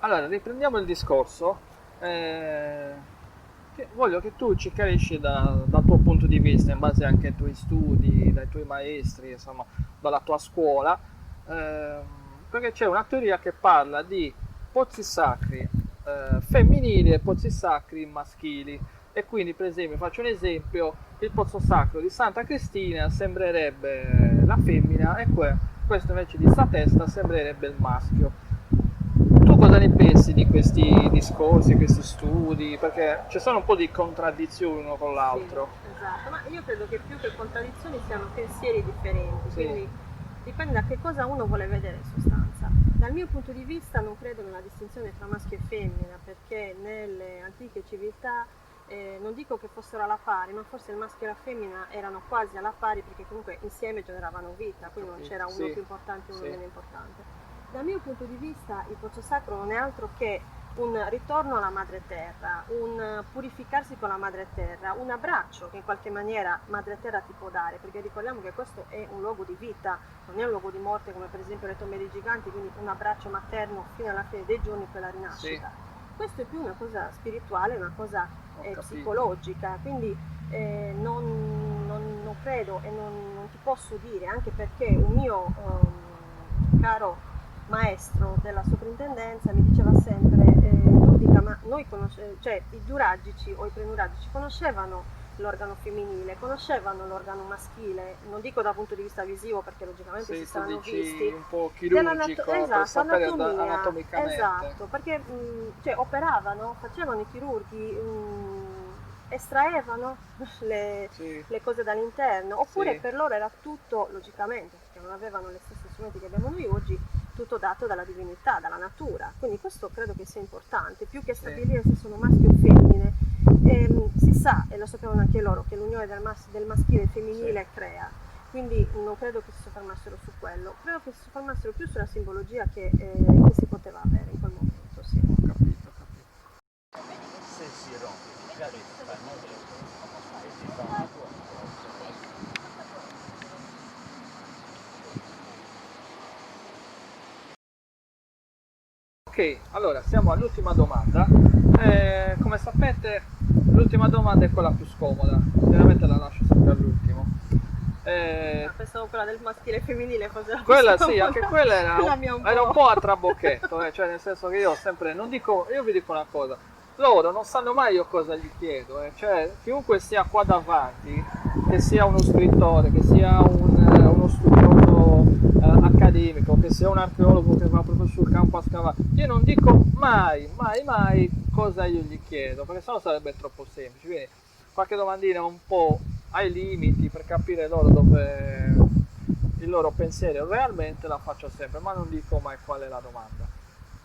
Allora, riprendiamo il discorso. Voglio che tu ci chiarisci dal tuo punto di vista, in base anche ai tuoi studi, dai tuoi maestri, insomma, dalla tua scuola, ehm, perché c'è una teoria che parla di pozzi sacri femminili e pozzi sacri maschili. E quindi, per esempio, faccio un esempio: il pozzo sacro di Santa Cristina sembrerebbe la femmina e questo invece di sta testa sembrerebbe il maschio. Tu cosa ne pensi di questi discorsi, questi studi? Perché ci sono un po' di contraddizioni uno con Sì, l'altro. esatto, ma io credo che più che contraddizioni siano pensieri differenti, Sì, quindi dipende da che cosa uno vuole vedere in sostanza. Dal mio punto di vista non credo nella distinzione tra maschio e femmina, perché nelle antiche civiltà non dico che fossero alla pari, ma forse il maschio e la femmina erano quasi alla pari perché comunque insieme generavano vita, quindi non capito. c'era uno Sì, più importante e uno sì, meno importante. Dal mio punto di vista il pozzo sacro non è altro che un ritorno alla madre terra, un purificarsi con la madre terra, un abbraccio che in qualche maniera madre terra ti può dare, perché ricordiamo che questo è un luogo di vita, non è un luogo di morte come per esempio le tombe dei giganti, quindi un abbraccio materno fino alla fine dei giorni per la sì, rinascita. Questo è più una cosa spirituale, una cosa ho capito. psicologica, quindi non credo e non ti posso dire, anche perché un mio caro maestro della soprintendenza mi diceva sempre, Ludica, ma noi cioè i giuragici o i prenuragici conoscevano l'organo femminile, conoscevano l'organo maschile, non dico dal punto di vista visivo perché logicamente si Sì, tu saranno dici visti, un po' chirurgico per esatto, sapere anatomia, anatomicamente. esatto, perché cioè, operavano, facevano i chirurghi, estraevano le, Sì, le cose dall'interno, oppure sì, per loro era tutto, logicamente, perché non avevano gli stessi strumenti che abbiamo noi oggi, tutto dato dalla divinità, dalla natura. Quindi questo credo che sia importante, più che sì, stabilire se sono maschi o femmine. Si sa, e lo sapevano anche loro, che l'unione del maschile e sì, femminile crea. Quindi non credo che si soffermassero su quello, credo che si soffermassero più sulla simbologia che si poteva avere in quel momento, sì. ho capito, ho capito. Se si rompe, ti cade e ti fa il modello e ti fa una tua Ok, allora siamo all'ultima domanda. Come sapete, l'ultima domanda è quella più scomoda, generalmente la lascio sempre all'ultimo. Eh, Ah, pensavo quella del maschile e femminile fosse la più Quella sì, scomoda, anche quella quella mi ha un era un po'. po' a trabocchetto, cioè nel senso che io ho sempre, non dico, io vi dico una cosa, loro non sanno mai io cosa gli chiedo, cioè chiunque sia qua davanti, che sia uno scrittore, che sia uno studioso accademico, che sia un archeologo che va proprio sul campo a scavare, io non dico mai, mai, mai cosa io gli chiedo, perché sennò sarebbe troppo semplice, quindi qualche domandina un po' ai limiti per capire loro dove il loro pensiero realmente la faccio sempre, ma non dico mai qual è la domanda.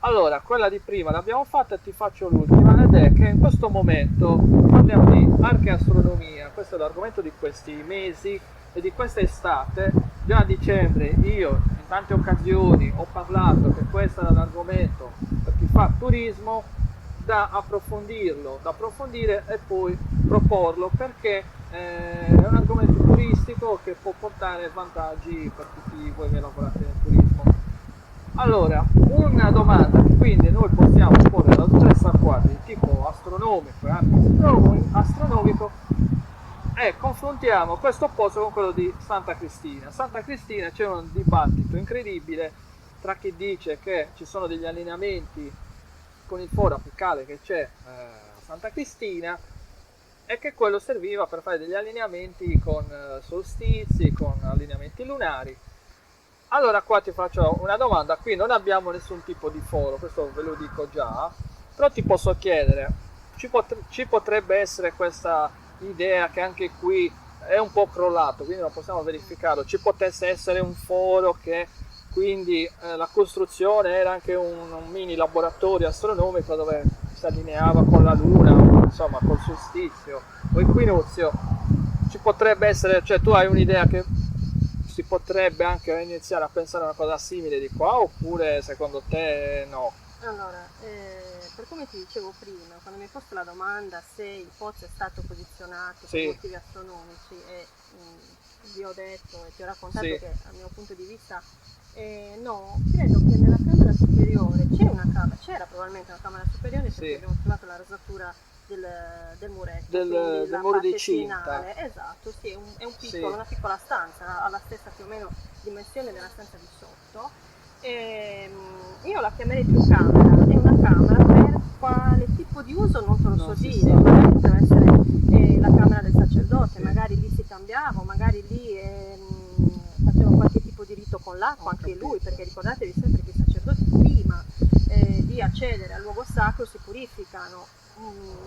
Allora, quella di prima l'abbiamo fatta e ti faccio l'ultima, ed è che in questo momento parliamo di archeastronomia, questo è l'argomento di questi mesi e di questa estate. Già a dicembre io in tante occasioni ho parlato che questo era l'argomento per chi fa turismo, da approfondirlo, da approfondire e poi proporlo perché è un argomento turistico che può portare vantaggi per tutti voi che lavorate nel turismo. Allora, una domanda che quindi noi possiamo porre alla dottoressa Acquardi di tipo astronomico e anche astronomico e confrontiamo questo posto con quello di Santa Cristina. Santa Cristina c'è un dibattito incredibile tra chi dice che ci sono degli allineamenti con il foro apicale che c'è a Santa Cristina e che quello serviva per fare degli allineamenti con solstizi, con allineamenti lunari. Allora qua ti faccio una domanda, qui non abbiamo nessun tipo di foro, questo ve lo dico già, però ti posso chiedere, ci potrebbe essere questa idea che anche qui è un po' crollato, quindi non possiamo verificarlo, ci potesse essere un foro che quindi la costruzione era anche un mini laboratorio astronomico dove si allineava con la luna, insomma col solstizio o equinozio, ci potrebbe essere, cioè tu hai un'idea che si potrebbe anche iniziare a pensare a una cosa simile di qua oppure secondo te no? Allora, per come ti dicevo prima, quando mi hai posto la domanda se il pozzo è stato posizionato per Sì, motivi astronomici e vi ho detto e ti ho raccontato sì, che dal mio punto di vista no, credo che nella camera superiore c'era probabilmente una camera superiore perché Sì. abbiamo trovato la rasatura del muretto, Del quindi la muro di parte cinta. finale. Esatto, sì, è un piccolo, Sì. una piccola stanza, ha la stessa più o meno dimensione della stanza di sotto. Io la chiamerei più camera, è una camera per quale tipo di uso non te lo Non so si dire, sa. magari poteva essere la camera del sacerdote, Sì. magari lì si cambiava, magari lì faceva qualche tipo di rito con l'acqua Ho anche capito. lui, perché ricordatevi sempre che i sacerdoti prima di accedere al luogo sacro si purificano.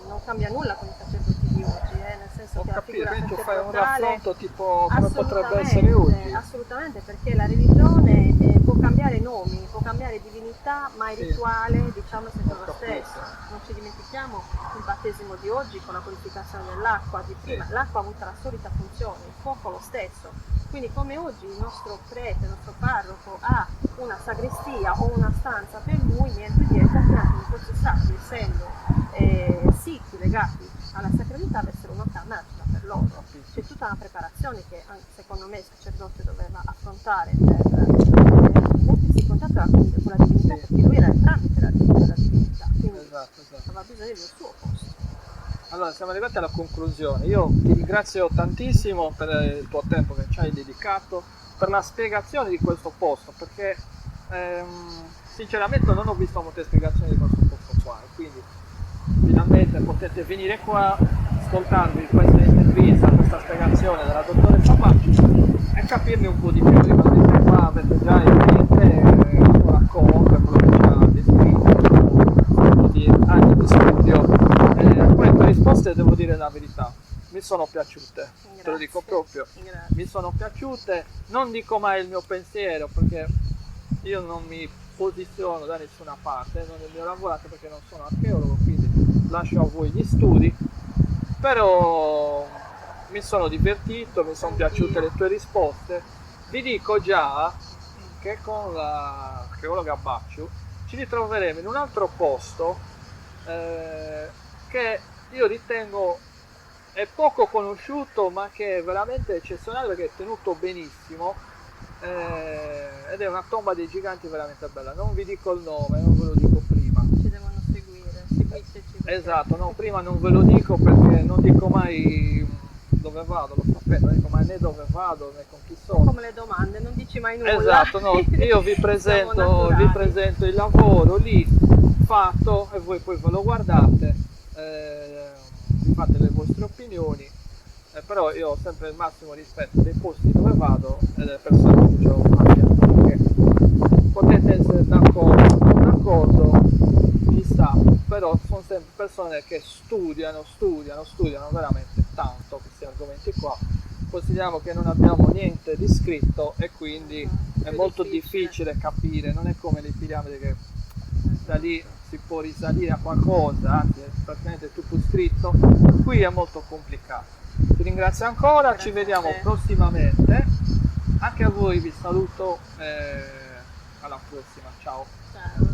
Non cambia nulla con i sacerdoti di oggi, nel senso Ho che la capito, figura quindi tu fai un sacerdotale raffronto tipo come potrebbe essere oggi. assolutamente, perché la religione può cambiare nomi, può cambiare divinità, ma il Sì. rituale diciamo è sempre Ho lo capito. stesso. Non ci dimentichiamo il battesimo di oggi con la purificazione dell'acqua di prima, Sì. l'acqua ha avuto la solita funzione, il fuoco lo stesso. Quindi come oggi il nostro prete, il nostro parroco ha una sagrestia o una stanza per lui, niente di altrettanto in pozzo sacro, essendo siti legati alla sacralità, avessero una camera tutta per loro. C'è tutta una preparazione che secondo me il sacerdote doveva affrontare per mettersi in contatto con la divinità, Sì. perché lui era il tramite della divinità, quindi Esatto. aveva bisogno del suo posto. Allora, siamo arrivati alla conclusione. Io ti ringrazio tantissimo per il tuo tempo che ci hai dedicato, per la spiegazione di questo posto, perché sinceramente non ho visto molte spiegazioni di questo posto qua, e quindi finalmente potete venire qua, ascoltarvi questa intervista, questa spiegazione della dottoressa Bacci e capirne un po' di più. Rimanete qua, avete già in mente il suo racconto, quello che ci ha descritto, di anni di studio. Queste risposte, devo dire la verità, mi sono piaciute, te lo dico proprio, Grazie. mi sono piaciute, non dico mai il mio pensiero perché io non mi posiziono da nessuna parte, non è il mio lavoro, anche perché non sono archeologo, quindi lascio a voi gli studi, però mi sono divertito, mi sono piaciute le tue risposte. Vi dico già che con la archeologa Bacciu ci ritroveremo in un altro posto che io ritengo è poco conosciuto, ma che è veramente eccezionale perché è tenuto benissimo, ed è una tomba dei giganti veramente bella. Non vi dico il nome, non ve lo dico prima. Ci devono seguire, seguiteci. Esatto, no, prima non ve lo dico perché non dico mai dove vado, lo sapete, non dico mai né dove vado né con chi sono. Come le domande, non dici mai nulla. Esatto, no, io vi presento il lavoro lì fatto e voi poi ve lo guardate, vi fate le vostre opinioni, però io ho sempre il massimo rispetto dei posti dove vado e delle persone che ho a fianco, perché potete essere d'accordo o non d'accordo, chissà, però sono sempre persone che studiano veramente tanto questi argomenti qua. Consideriamo che non abbiamo niente di scritto e quindi è molto difficile capire, non è come le piramidi che da lì si può risalire a qualcosa, anzi è praticamente tutto scritto, qui è molto complicato. Ti ringrazio ancora, ci vediamo prossimamente, anche a voi vi saluto, alla prossima, ciao. Ciao.